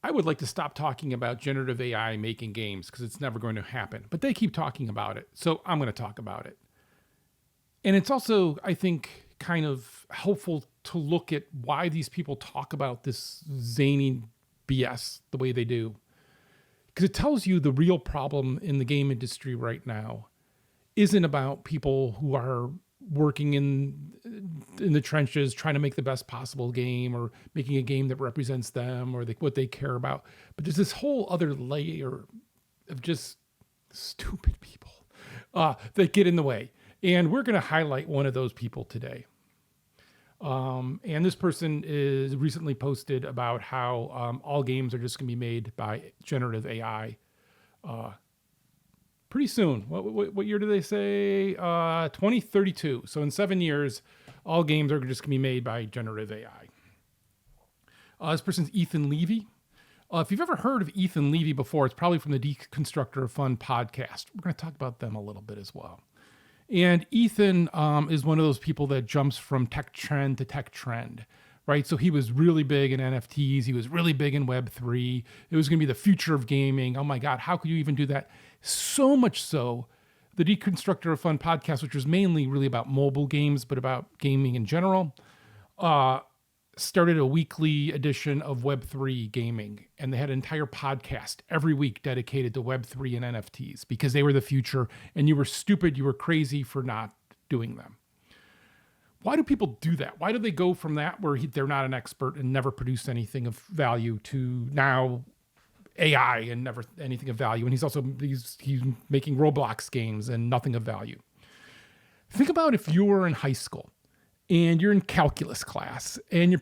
I would like to stop talking about generative AI making games because it's never going to happen. But they keep talking about it. So I'm going to talk about it. And it's also, I think, kind of helpful to look at why these people talk about this zany BS the way they do. Because it tells you the real problem in the game industry right now isn't about people who are working in the trenches trying to make the best possible game or making a game that represents them or what they care about. But there's this whole other layer of just stupid people that get in the way. And we're going to highlight one of those people today. And this person is recently posted about how all games are just going to be made by generative AI pretty soon. What year do they say? 2032. So in 7 years, all games are just going to be made by generative AI. This person's Ethan Levy. If you've ever heard of Ethan Levy before, it's probably from the Deconstructor of Fun podcast. We're going to talk about them a little bit as well. And Ethan is one of those people that jumps from tech trend to tech trend, right? So he was really big in NFTs. He was really big in Web3. It was going to be the future of gaming. Oh my God, how could you even do that? So much so, the Deconstructor of Fun podcast, which was mainly really about mobile games, but about gaming in general, started a weekly edition of Web3 gaming. And they had an entire podcast every week dedicated to Web3 and NFTs because they were the future and you were stupid, you were crazy for not doing them. Why do people do that? Why do they go from that where they're not an expert and never produced anything of value to now AI and never anything of value? And he's making Roblox games and nothing of value. Think about if you were in high school and you're in calculus class and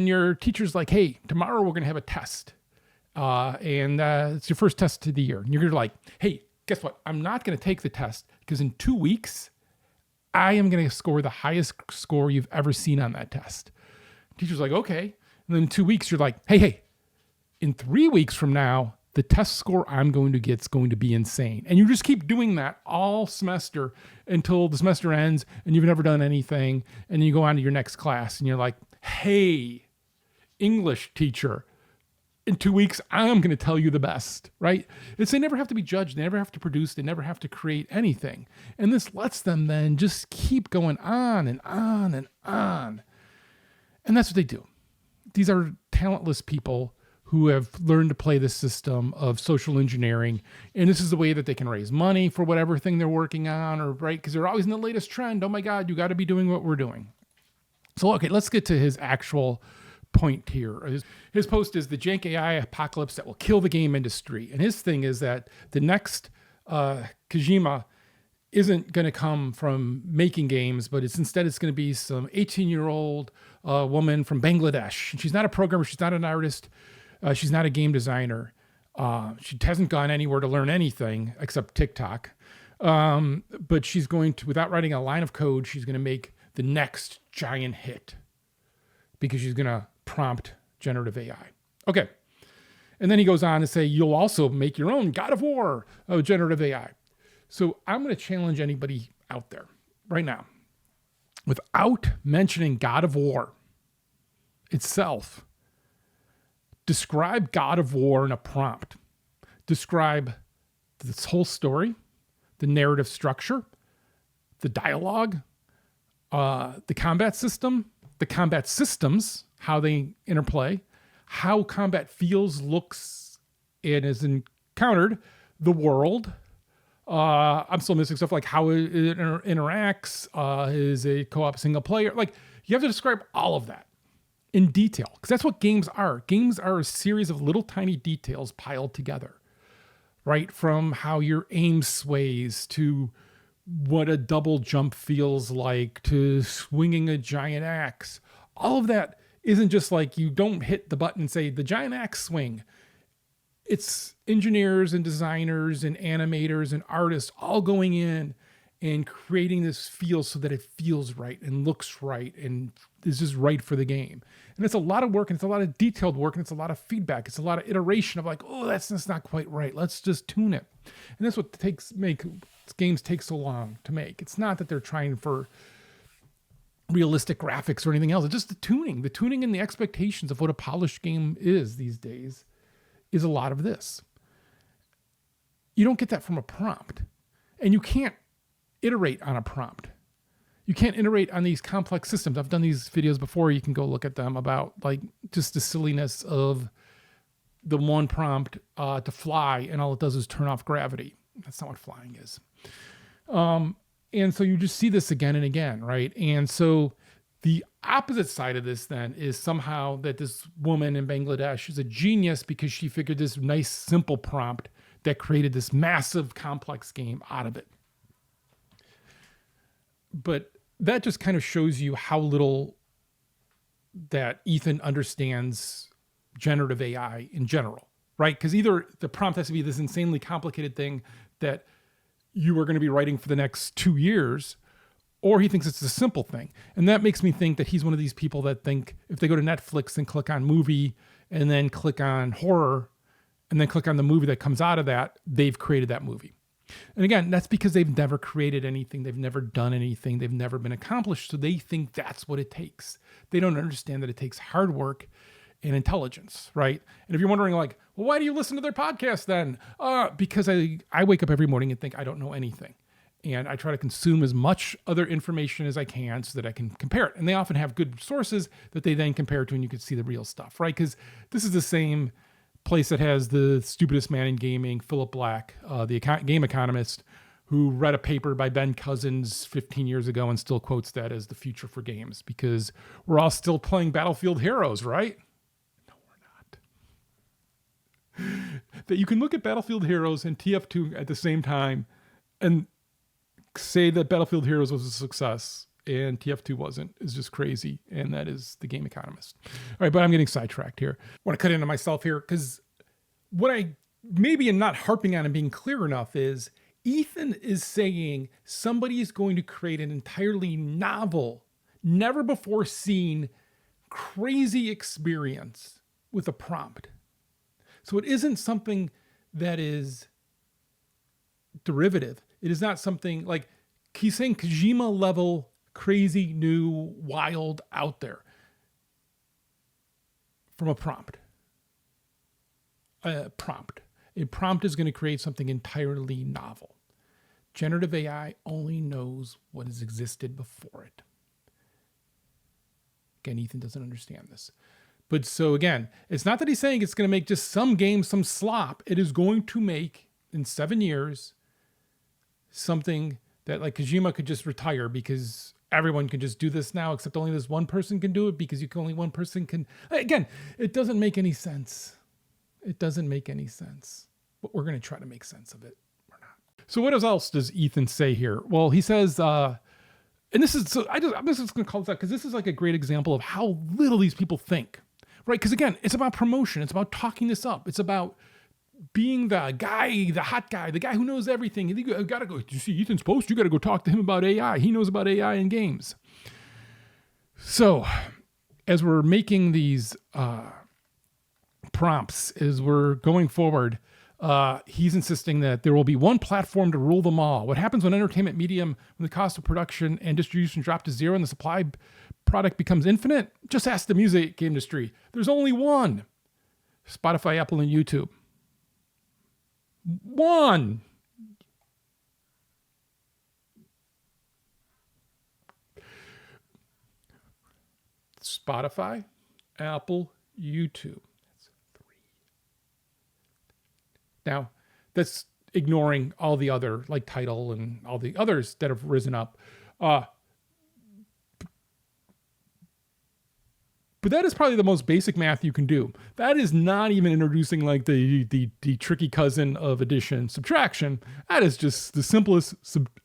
your teacher's like, hey, tomorrow we're going to have a test. And it's your first test of the year. And you're like, hey, guess what? I'm not going to take the test because in 2 weeks, I am going to score the highest score you've ever seen on that test. Teacher's like, okay. And then in 2 weeks, you're like, hey, in 3 weeks from now, the test score I'm going to get is going to be insane. And you just keep doing that all semester until the semester ends and you've never done anything. And then you go on to your next class and you're like, hey, English teacher, in 2 weeks, I'm going to tell you the best, right? They never have to be judged. They never have to produce. They never have to create anything. And this lets them then just keep going on and on and on. And that's what they do. These are talentless people who have learned to play the system of social engineering. And this is the way that they can raise money for whatever thing they're working on, or right, because they're always in the latest trend. Oh my God, you got to be doing what we're doing. So, okay, let's get to his actual point here. His post is the jank AI apocalypse that will kill the game industry. And his thing is that the next Kojima isn't going to come from making games, but instead it's going to be some 18-year-old woman from Bangladesh. And she's not a programmer. She's not an artist. She's not a game designer. She hasn't gone anywhere to learn anything except TikTok. But she's going to, without writing a line of code, she's going to make the next giant hit because she's going to prompt generative AI. Okay. And then he goes on to say, you'll also make your own God of War of generative AI. So I'm going to challenge anybody out there right now, without mentioning God of War itself, describe God of War in a prompt. Describe this whole story, the narrative structure, the dialogue, the combat system, the combat systems, how they interplay, how combat feels, looks, and is encountered, the world. I'm still missing stuff like how it interacts, is a co-op single player. Like, you have to describe all of that in detail, because that's what games are. Games are a series of little tiny details piled together, right? From how your aim sways to what a double jump feels like to swinging a giant axe. All of that isn't just like you don't hit the button and say the giant axe swing. It's engineers and designers and animators and artists all going in and creating this feel so that it feels right and looks right and is just right for the game. And it's a lot of work, and it's a lot of detailed work, and it's a lot of feedback. It's a lot of iteration of like, oh, that's not quite right. Let's just tune it. And that's what make games take so long to make. It's not that they're trying for realistic graphics or anything else. It's just the tuning and the expectations of what a polished game is these days is a lot of this. You don't get that from a prompt. And you can't iterate on a prompt. You can't iterate on these complex systems. I've done these videos before. You can go look at them about like just the silliness of the one prompt to fly, and all it does is turn off gravity. That's not what flying is. And so you just see this again and again, right? And so the opposite side of this then is somehow that this woman in Bangladesh is a genius because she figured this nice, simple prompt that created this massive, complex game out of it. But that just kind of shows you how little that Ethan understands generative AI in general, right? Because either the prompt has to be this insanely complicated thing that you are going to be writing for the next 2 years, or he thinks it's a simple thing. And that makes me think that he's one of these people that think if they go to Netflix and click on movie and then click on horror and then click on the movie that comes out of that, they've created that movie. And again, that's because they've never created anything. They've never done anything. They've never been accomplished. So they think that's what it takes. They don't understand that it takes hard work and intelligence, right? And if you're wondering like, well, why do you listen to their podcast then? Because I wake up every morning and think I don't know anything. And I try to consume as much other information as I can so that I can compare it. And they often have good sources that they then compare to and you can see the real stuff, right? Because this is the same place that has the stupidest man in gaming, Philip Black, the game economist, who read a paper by Ben Cousins 15 years ago and still quotes that as the future for games because we're all still playing Battlefield Heroes, right? No, we're not. That you can look at Battlefield Heroes and TF2 at the same time and say that Battlefield Heroes was a success and TF2 wasn't is just crazy. And that is the game economist. All right, but I'm getting sidetracked here. I want to cut into myself here because what I maybe am not harping on and being clear enough is Ethan is saying somebody is going to create an entirely novel, never before seen, crazy experience with a prompt. So it isn't something that is derivative. It is not something like he's saying Kojima level, crazy, new, wild, out there from a prompt. A prompt is going to create something entirely novel. Generative AI only knows what has existed before it. Again, Ethan doesn't understand this. But so again, it's not that he's saying it's going to make just some game, some slop. It is going to make, in 7 years, something that like Kojima could just retire because everyone can just do this now, except only this one person can do it because only one person can. Again, it doesn't make any sense. It doesn't make any sense. But we're going to try to make sense of it. We're not. So what else does Ethan say here? Well, he says, and this is, so I'm just going to call this out because this is like a great example of how little these people think, right? Because again, it's about promotion. It's about talking this up. It's about being the guy, the hot guy, the guy who knows everything. You got to go, you see Ethan's post? You got to go talk to him about AI. He knows about AI in games. So as we're making these prompts, as we're going forward, he's insisting that there will be one platform to rule them all. What happens when entertainment medium, when the cost of production and distribution drop to zero and the supply product becomes infinite? Just ask the music industry. There's only one. Spotify, Apple, and YouTube. One. Spotify, Apple, YouTube. That's 3. Now, that's ignoring all the other, like Tidal and all the others that have risen up. But that is probably the most basic math you can do. That is not even introducing like the tricky cousin of addition, subtraction. That is just the simplest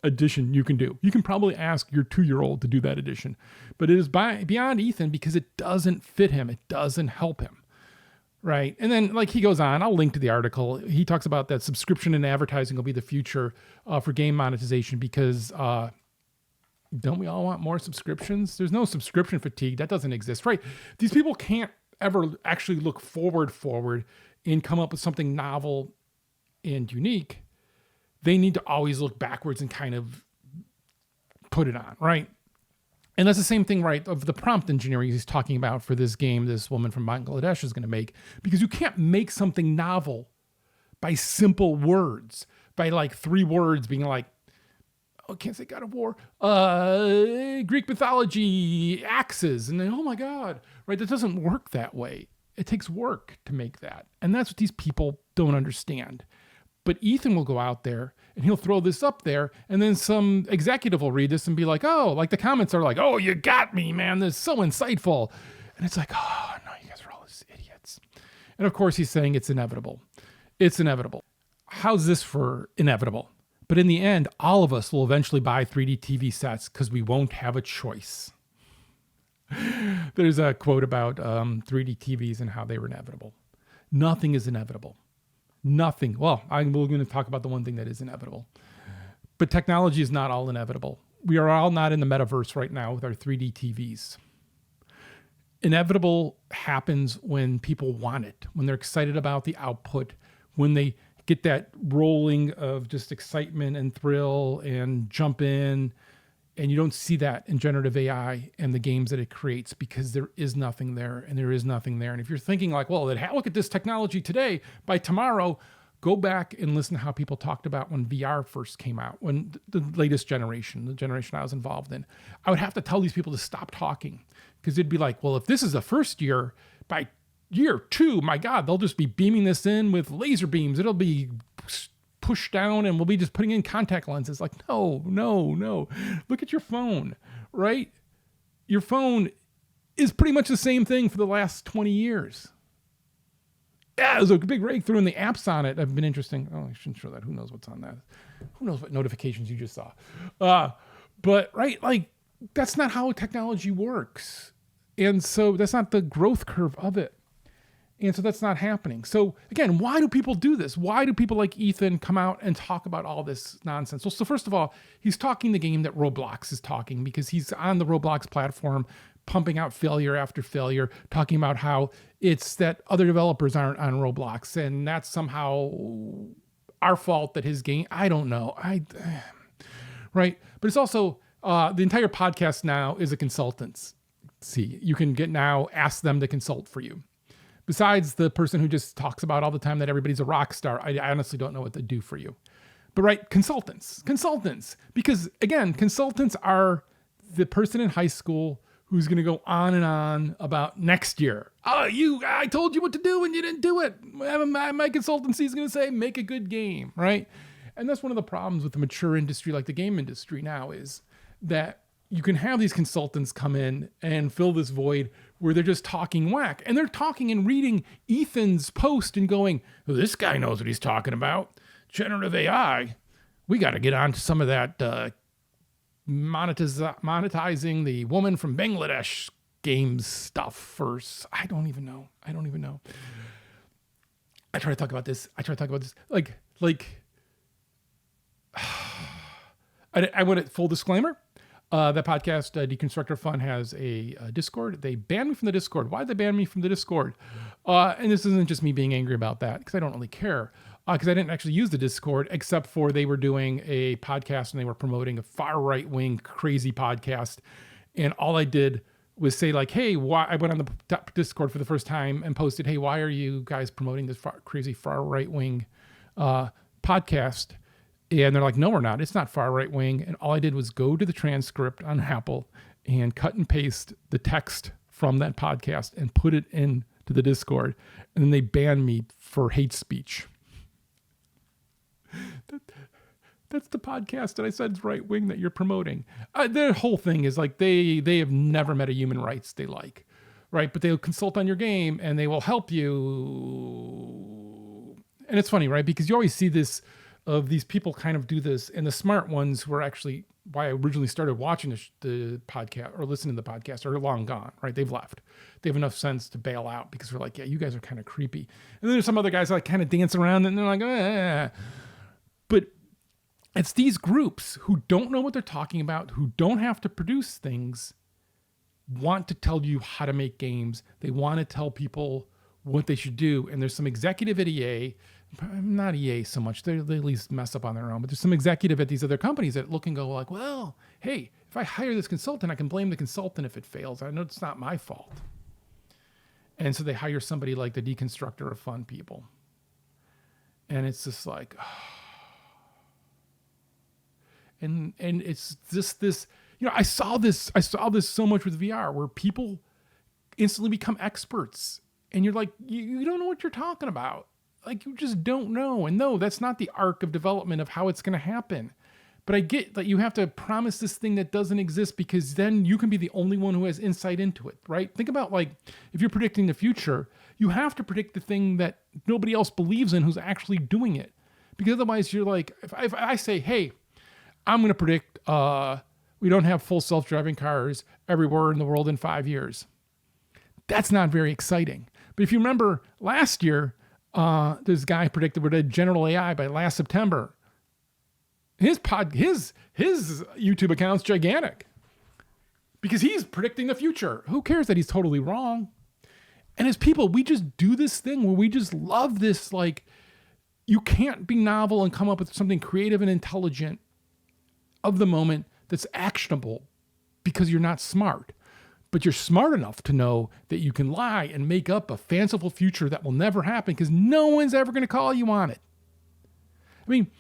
addition you can do. You can probably ask your 2-year-old to do that addition. But it is beyond Ethan because it doesn't fit him. It doesn't help him. Right. And then like he goes on, I'll link to the article. He talks about that subscription and advertising will be the future for game monetization because don't we all want more subscriptions? There's no subscription fatigue. That doesn't exist, right? These people can't ever actually look forward and come up with something novel and unique. They need to always look backwards and kind of put it on, right? And that's the same thing, right, of the prompt engineering he's talking about for this game this woman from Bangladesh is going to make, because you can't make something novel by simple words, by like 3 words being like, oh, can't say God of War, Greek mythology, axes, and then, oh my God, right? That doesn't work that way. It takes work to make that. And that's what these people don't understand. But Ethan will go out there and he'll throw this up there, and then some executive will read this and be like, oh, like the comments are like, oh, you got me, man. This is so insightful. And it's like, oh, no, you guys are all just idiots. And of course, he's saying it's inevitable. It's inevitable. How's this for inevitable? But in the end, all of us will eventually buy 3D TV sets because we won't have a choice. There's a quote about 3D TVs and how they were inevitable. Nothing is inevitable. Nothing. Well, we're going to talk about the one thing that is inevitable. But technology is not all inevitable. We are all not in the metaverse right now with our 3D TVs. Inevitable happens when people want it, when they're excited about the output, when they get that rolling of just excitement and thrill and jump in. And you don't see that in generative AI and the games that it creates, because there is nothing there and there is nothing there. And if you're thinking like, well, look at this technology today, by tomorrow, go back and listen to how people talked about when VR first came out, when the latest generation, the generation I was involved in. I would have to tell these people to stop talking, because it'd be like, well, if this is the first year, by year 2, my God, they'll just be beaming this in with laser beams. It'll be pushed down and we'll be just putting in contact lenses. Like, no. Look at your phone, right? Your phone is pretty much the same thing for the last 20 years. Yeah, there's a big breakthrough in the apps on it. Have been interesting. Oh, I shouldn't show that. Who knows what's on that? Who knows what notifications you just saw? But right, like, that's not how technology works. And so that's not the growth curve of it. And so that's not happening. So again, why do people do this? Why do people like Ethan come out and talk about all this nonsense? Well, so first of all, he's talking the game that Roblox is talking, because he's on the Roblox platform, pumping out failure after failure, talking about how it's that other developers aren't on Roblox, and that's somehow our fault that his game, I don't know. Right? But it's also, the entire podcast now is a consultant. See, you can now ask them to consult for you. Besides the person who just talks about all the time that everybody's a rock star, I honestly don't know what they do for you. But right, consultants. Because again, consultants are the person in high school who's going to go on and on about next year. Oh, I told you what to do and you didn't do it. My consultancy is going to say, make a good game, right? And that's one of the problems with the mature industry like the game industry now, is that you can have these consultants come in and fill this void where they're just talking whack. And they're talking and reading Ethan's post and going, oh, this guy knows what he's talking about. Generative AI. We got to get on to some of that monetizing the woman from Bangladesh games stuff first. I don't even know. I try to talk about this. Like, I want a full disclaimer. That podcast, Deconstructor Fun, has a Discord. They banned me from the Discord. Why did they ban me from the Discord? And this isn't just me being angry about that, because I don't really care. Because I didn't actually use the Discord, except for they were doing a podcast and they were promoting a far right-wing crazy podcast. And all I did was say like, hey, why? I went on the Discord for the first time and posted, hey, why are you guys promoting this crazy far right-wing podcast? And they're like, no, we're not. It's not far right wing. And all I did was go to the transcript on Apple and cut and paste the text from that podcast and put it into the Discord. And then they banned me for hate speech. That's the podcast that I said is right wing that you're promoting. Their whole thing is like they have never met a human rights they like, right? But they'll consult on your game and they will help you. And it's funny, right? Because you always see this of these people kind of do this, and the smart ones who are actually why I originally started watching the podcast or listening to the podcast are long gone, right? They've left. They have enough sense to bail out because they're like, yeah, you guys are kind of creepy. And then there's some other guys that like kind of dance around and they're like, eh. But it's these groups who don't know what they're talking about, who don't have to produce things, want to tell you how to make games. They want to tell people what they should do. And there's some executive at EA not EA so much. They at least mess up on their own, but there's some executive at these other companies that look and go like, well, hey, if I hire this consultant, I can blame the consultant if it fails. I know it's not my fault. And so they hire somebody like the deconstructor of fun people. And it's just like, and it's just this, I saw this so much with VR where people instantly become experts and you're like, you don't know what you're talking about. Like, you just don't know. And no, that's not the arc of development of how it's going to happen. But I get that you have to promise this thing that doesn't exist because then you can be the only one who has insight into it, right? Think about, like, if you're predicting the future, you have to predict the thing that nobody else believes in who's actually doing it. Because otherwise you're like, if I say, hey, I'm going to predict we don't have full self-driving cars everywhere in the world in 5 years. That's not very exciting. But if you remember last year, this guy predicted we're at general AI by last September. His YouTube account's gigantic because he's predicting the future. Who cares that he's totally wrong? And as people, we just do this thing where we just love this. Like, you can't be novel and come up with something creative and intelligent of the moment that's actionable because you're not smart. But you're smart enough to know that you can lie and make up a fanciful future that will never happen because no one's ever going to call you on it. I mean,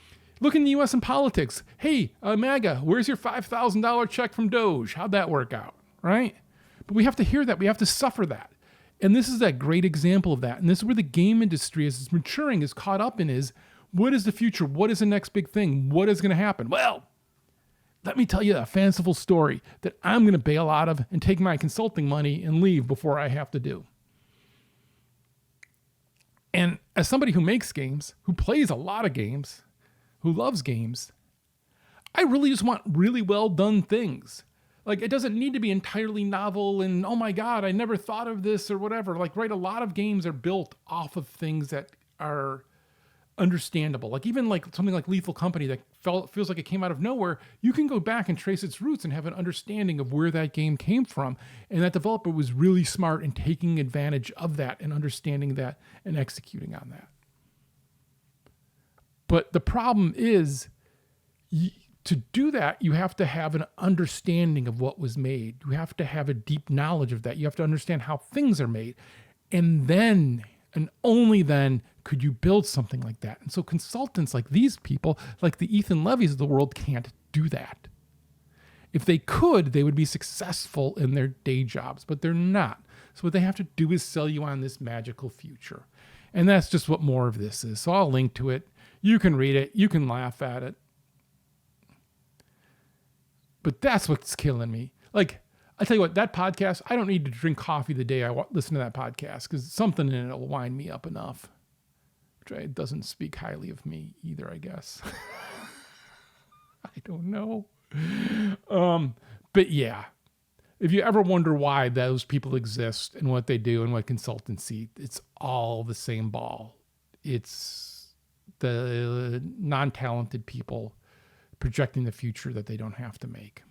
look in the U.S. and politics. Hey, MAGA, where's your $5,000 check from Doge? How'd that work out, right? But we have to hear that. We have to suffer that. And this is a great example of that. And this is where the game industry, as it's maturing, is caught up in is, what is the future? What is the next big thing? What is going to happen? Well, let me tell you a fanciful story that I'm going to bail out of and take my consulting money and leave before I have to do. And as somebody who makes games, who plays a lot of games, who loves games, I really just want really well done things. Like, it doesn't need to be entirely novel and, oh my God, I never thought of this or whatever. Like, right, a lot of games are built off of things that are understandable. Like, even like something like Lethal Company that feels like it came out of nowhere, you can go back and trace its roots and have an understanding of where that game came from. And that developer was really smart in taking advantage of that and understanding that and executing on that. But the problem is, to do that, you have to have an understanding of what was made. You have to have a deep knowledge of that. You have to understand how things are made. And then, and only then, could you build something like that. And so consultants like these people, like the Ethan Levy's of the world, can't do that. If they could, they would be successful in their day jobs, but they're not. So what they have to do is sell you on this magical future. And that's just what more of this is. So I'll link to it. You can read it. You can laugh at it. But that's what's killing me. Like, I tell you what, that podcast, I don't need to drink coffee the day I listen to that podcast because something in it will wind me up enough. Which doesn't speak highly of me either, I guess. I don't know. But yeah, if you ever wonder why those people exist and what they do and what consultancy, it's all the same ball. It's the non-talented people projecting the future that they don't have to make.